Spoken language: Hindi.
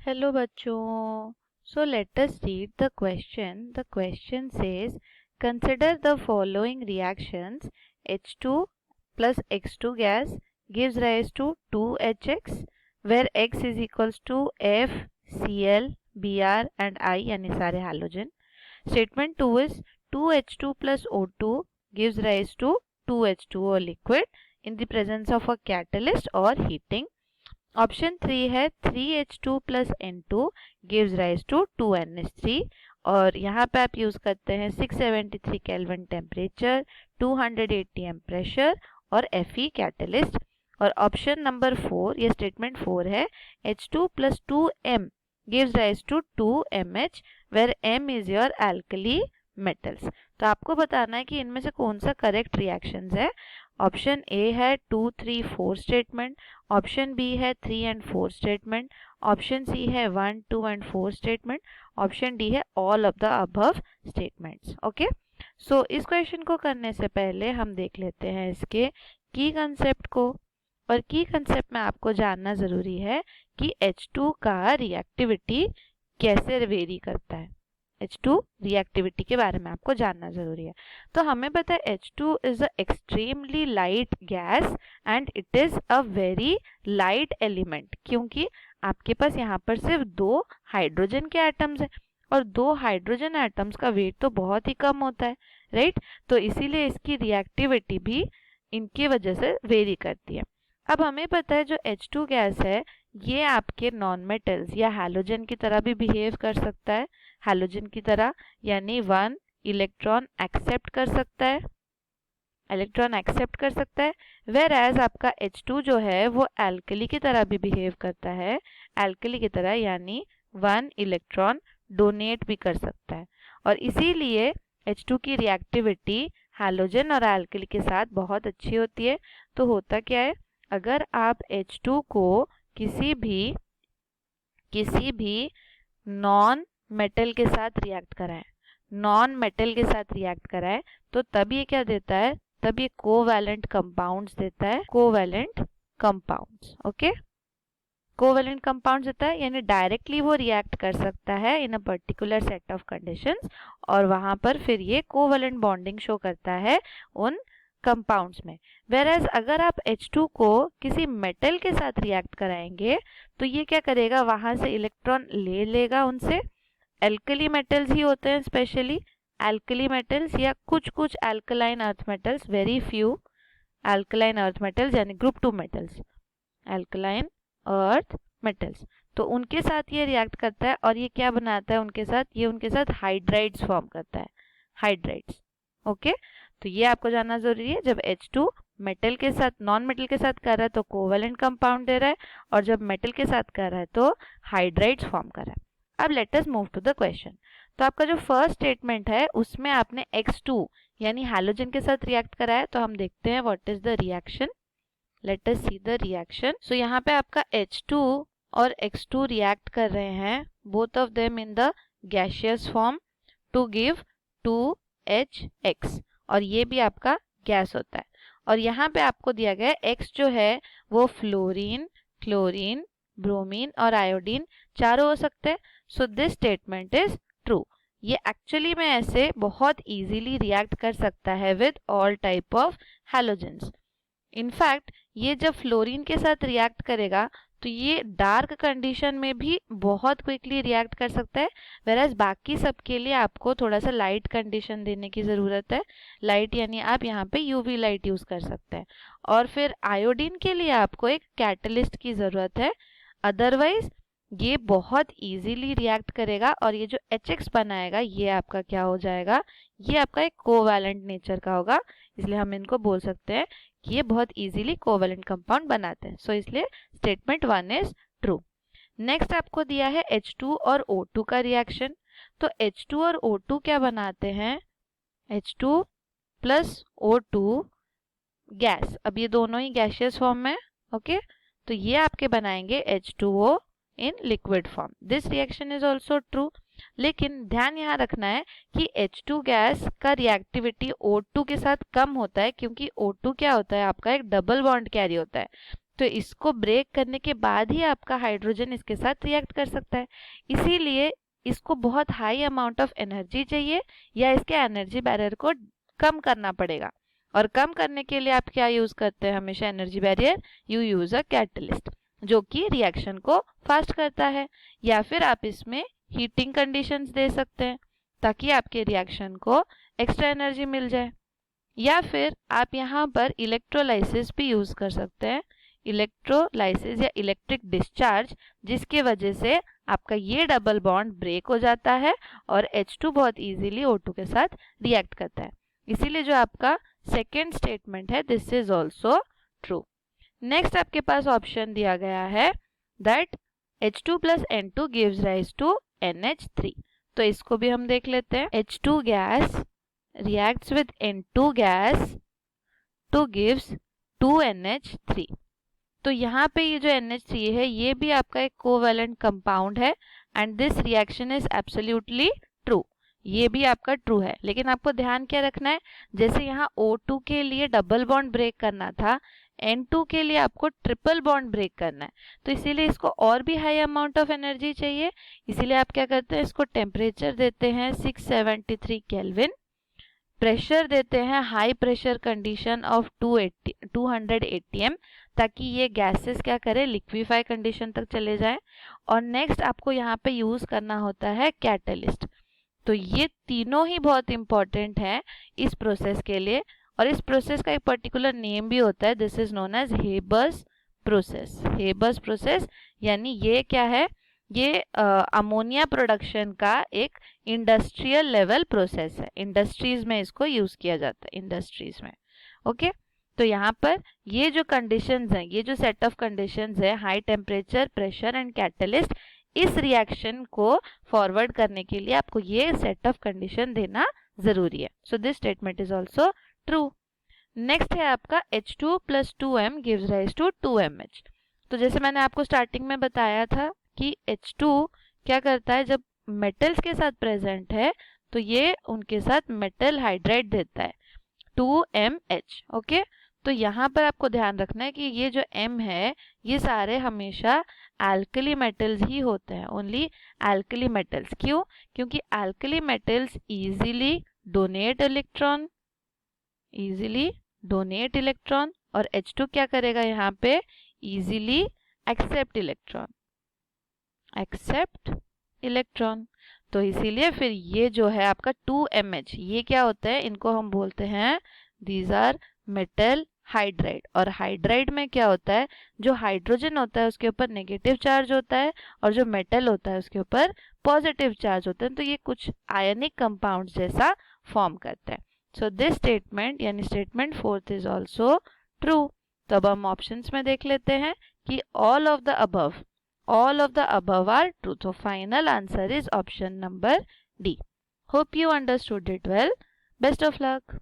हेलो बच्चों. So let us read the question. The question says, consider the following reactions. H2 plus X2 gas gives rise to 2HX, where X is equals to F, Cl, Br and I यानी सारे halogen. Statement 2 is 2H2 plus O2 gives rise to 2H2O liquid in the presence of a catalyst or heating. Option 3 है 3H2 plus N2 gives rise to 2NH3 और यहाँ पे आप यूज करते हैं 673 केल्विन टेम्परेचर, 200 atm प्रेशर और Fe कैटलिस्ट. और ऑप्शन नंबर 4, ये स्टेटमेंट 4 है H2 plus 2M gives rise to 2MH where M is your alkali metals. तो आपको बताना है कि इनमें से कौन सा करेक्ट रिएक्शंस है. ऑप्शन ए है 2, 3, 4 स्टेटमेंट, ऑप्शन बी है 3 एंड 4 स्टेटमेंट, ऑप्शन सी है 1, 2 एंड 4 स्टेटमेंट, ऑप्शन डी है all of the above statements. Okay, so इस क्वेश्चन को करने से पहले हम देख लेते हैं इसके की कंसेप्ट को. और की कंसेप्ट में आपको जानना ज़रूरी है कि H2 का रिएक्टिविटी कैसे वेरी करता है. H2 रिएक्टिविटी के बारे में आपको जानना ज़रूरी है. तो हमें पता है H2 is a extremely light gas and it is a very light element, क्योंकि आपके पास यहाँ पर सिर्फ 2 हाइड्रोजन के एटम्स हैं और 2 हाइड्रोजन एटम्स का वेट तो बहुत ही कम होता है, राइट. तो इसीलिए इसकी रिएक्टिविटी भी इनकी वजह से वेरी करती है. अब हमें पता है जो H2 गैस है ये आपके नॉन मेटल्स या हैलोजन की तरह भी बिहेव कर सकता है, हैलोजन की तरह, यानी 1 इलेक्ट्रॉन एक्सेप्ट कर सकता है, वेर एज आपका H2 जो है वो एल्कली की तरह भी बिहेव करता है, एल्कली की तरह, यानी 1 इलेक्ट्रॉन डोनेट भी कर सकता है. और इसीलिए H2 की रिएक्टिविटी हैलोजन और एल्कली के साथ बहुत अच्छी होती है. तो होता क्या है, अगर आप H2 को किसी भी नॉन मेटल के साथ रिएक्ट कराएं तो तब ये क्या देता है, तब ये कोवैलेंट कंपाउंड्स देता है, ओके, कोवैलेंट कंपाउंड्स देता है, यानी डायरेक्टली वो रिएक्ट कर सकता है in a particular set of conditions और वहां पर फिर ये कोवैलेंट बॉन्डिंग शो करता है उन कंपाउंड्स में. वेरएज अगर आप H2 को किसी मेटल के साथ रिएक्ट कराएंगे तो ये क्या करेगा, वहां से इलेक्ट्रॉन ले लेगा उनसे. एल्कली मेटल्स ही होते हैं, स्पेशली एल्कली मेटल्स या कुछ alkaline earth metals, very few alkaline earth metals यानी group 2 metals, alkaline earth metals. तो उनके साथ ये रिएक्ट करता है और ये क्या बनाता है उनके साथ, ये उनके साथ हाइड्राइड्स फॉर्म करता है, हाइड्राइड्स. ओके, तो ये आपको जानना जरूरी है. जब H2 मेटल के साथ, नॉन मेटल के साथ कर रहा है तो कोवैलेंट कंपाउंड दे रहा है, और जब मेटल के साथ कर रहा है तो हाइड्राइड्स फॉर्म कर रहा है. अब let us move to the question. तो आपका जो फर्स्ट स्टेटमेंट है उसमें आपने X2 यानी हैलोजन के साथ रिएक्ट करा है. तो हम देखते हैं what is the reaction. Let us see the reaction. So यहाँ पे आपका H2 और X2 रिएक्ट कर रहे हैं, both of them in the gaseous form to give 2HX, और ये भी आपका गैस होता है. और यहाँ पे आपको दिया गया है X जो है वो फ्लोरीन, क्लोरीन, ब्रोमीन और आयोडीन चारों हो सकते हैं. So this statement is true. ये एक्चुअली में ऐसे बहुत इजीली रिएक्ट कर सकता है with all type of halogens. In fact ये जब फ्लोरीन के साथ रिएक्ट करेगा तो ये डार्क कंडीशन में भी बहुत क्विकली रिएक्ट कर सकता है, वेराज बाकी सब के लिए आपको थोड़ा सा लाइट कंडीशन देने की ज़रूरत है. लाइट यानी आप यहाँ पे यूवी लाइट यूज़ कर सकते हैं. और फिर आयोडीन के लिए आपको एक कैटलिस्ट की ज़रूरत है, अदरवाइज ये बहुत इजीली रिएक्ट करेगा और ये जो HX बनाएगा ये आपका क्या हो जाएगा, ये आपका एक कोवैलेंट नेचर का होगा. इसलिए हम इनको बोल सकते हैं कि ये बहुत इजीली कोवैलेंट कंपाउंड बनाते हैं. सो इसलिए स्टेटमेंट 1 इज ट्रू. नेक्स्ट आपको दिया है H2 और O2 का रिएक्शन. तो H2 और O2 क्या बनाते हैं, H2 प्लस O2 गैस. अब ये दोनों ही गैसियस फॉर्म में, ओके, तो ये आपके बनाएंगे H2O in liquid form. This reaction is also true. लेकिन ध्यान यहाँ रखना है कि H2 गैस का रिएक्टिविटी O2 के साथ कम होता है, क्योंकि O2 क्या होता है, आपका एक डबल बॉन्ड कैरी होता है. तो इसको ब्रेक करने के बाद ही आपका हाइड्रोजन इसके साथ रिएक्ट कर सकता है। इसीलिए इसको बहुत हाई अमाउंट ऑफ एनर्जी चाहिए या इसके एनर्जी बैरियर को कम करना पड़ेगा। और कम करने के लिए आप क्या यूज करते हैं हमेशा energy barrier? You use a catalyst जो कि रिएक्शन को फास्ट करता है, या फिर आप इसमें हीटिंग कंडीशंस दे सकते हैं ताकि आपके रिएक्शन को एक्स्ट्रा एनर्जी मिल जाए। या फिर आप यहाँ पर इलेक्ट्रोलाइसिस भी यूज कर सकते हैं, इलेक्ट्रोलाइसिस या इलेक्ट्रिक डिस्चार्ज, जिसकी वजह से आपका ये डबल बॉन्ड ब्रेक हो जाता है और H2 बहुत इजीली O2 के साथ रिएक्ट करता है। इसीलिए जो आपका सेकेंड स्टेटमेंट है this is also true. Next आपके पास ऑप्शन दिया गया है that H2 plus N2 gives rise to NH3। तो इसको भी हम देख लेते हैं। H2 gas reacts with N2 gas to gives 2NH3। तो यहाँ पे ये जो NH3 है ये भी आपका एक कोवैलेंट कंपाउंड है and this reaction is absolutely true. ये भी आपका ट्रू है, लेकिन आपको ध्यान क्या रखना है, जैसे यहाँ O2 के लिए डबल बॉन्ड ब्रेक करना था, N2 के लिए आपको ट्रिपल बॉन्ड ब्रेक करना है, तो इसीलिए इसको और भी हाई अमाउंट ऑफ एनर्जी चाहिए। इसीलिए आप क्या करते हैं, इसको टेम्परेचर देते हैं 673 केल्विन, प्रेशर देते हैं high pressure condition of 200 ATM, ताकि ये गैसेस क्या करें, लिक्विफाई कंडीशन तक चले जाएं। और नेक्स्ट आपको यहाँ पे यूज करना होता है कैटलिस्ट। तो ये तीनों ही बहुत इंपॉर्टेंट है इस प्रोसेस के लिए, और इस प्रोसेस का एक पर्टिकुलर नेम भी होता है, this is known as Haber's process. Haber's process यानी ये क्या है, ये अमोनिया प्रोडक्शन का एक इंडस्ट्रियल लेवल प्रोसेस है। इंडस्ट्रीज में इसको यूज किया जाता है, इंडस्ट्रीज में। ओके, तो यहाँ पर ये जो कंडीशंस हैं, ये जो सेट ऑफ कंडीशंस है, high temperature, pressure and catalyst, इस रिएक्शन को फॉरवर्ड करने के लिए आपको ये सेट ऑफ कंडीशन देना जरूरी है। So this statement is also true. Next है आपका H2 plus 2M gives rise to 2MH। तो जैसे मैंने आपको स्टार्टिंग में बताया था कि H2 क्या करता है, जब मेटल्स के साथ प्रेजेंट है तो ये उनके साथ मेटल हाइड्राइड देता है 2MH। ओके, तो यहाँ पर आपको ध्यान रखना है कि ये जो M है ये सारे हमेशा एल्कली मेटल्स ही होते हैं, ओनली एल्कली मेटल्स। क्यों? क्योंकि alkali metals easily donate electron, और H2 क्या करेगा यहाँ पे, इजीली एक्सेप्ट इलेक्ट्रॉन। तो इसीलिए फिर ये जो है आपका 2MH, ये क्या होता है, इनको हम बोलते हैं दीज आर मेटल हाइड्राइड। और हाइड्राइड में क्या होता है, जो हाइड्रोजन होता है उसके ऊपर नेगेटिव चार्ज होता है और जो मेटल होता है उसके ऊपर पॉजिटिव चार्ज होता है, तो ये कुछ आयनिक कंपाउंड जैसा फॉर्म करता है। सो दिस स्टेटमेंट यानी statement fourth is also true. तो अब हम ऑप्शंस में देख लेते हैं कि all of the above are true. So final answer is option number D. Hope you understood it well. Best of luck.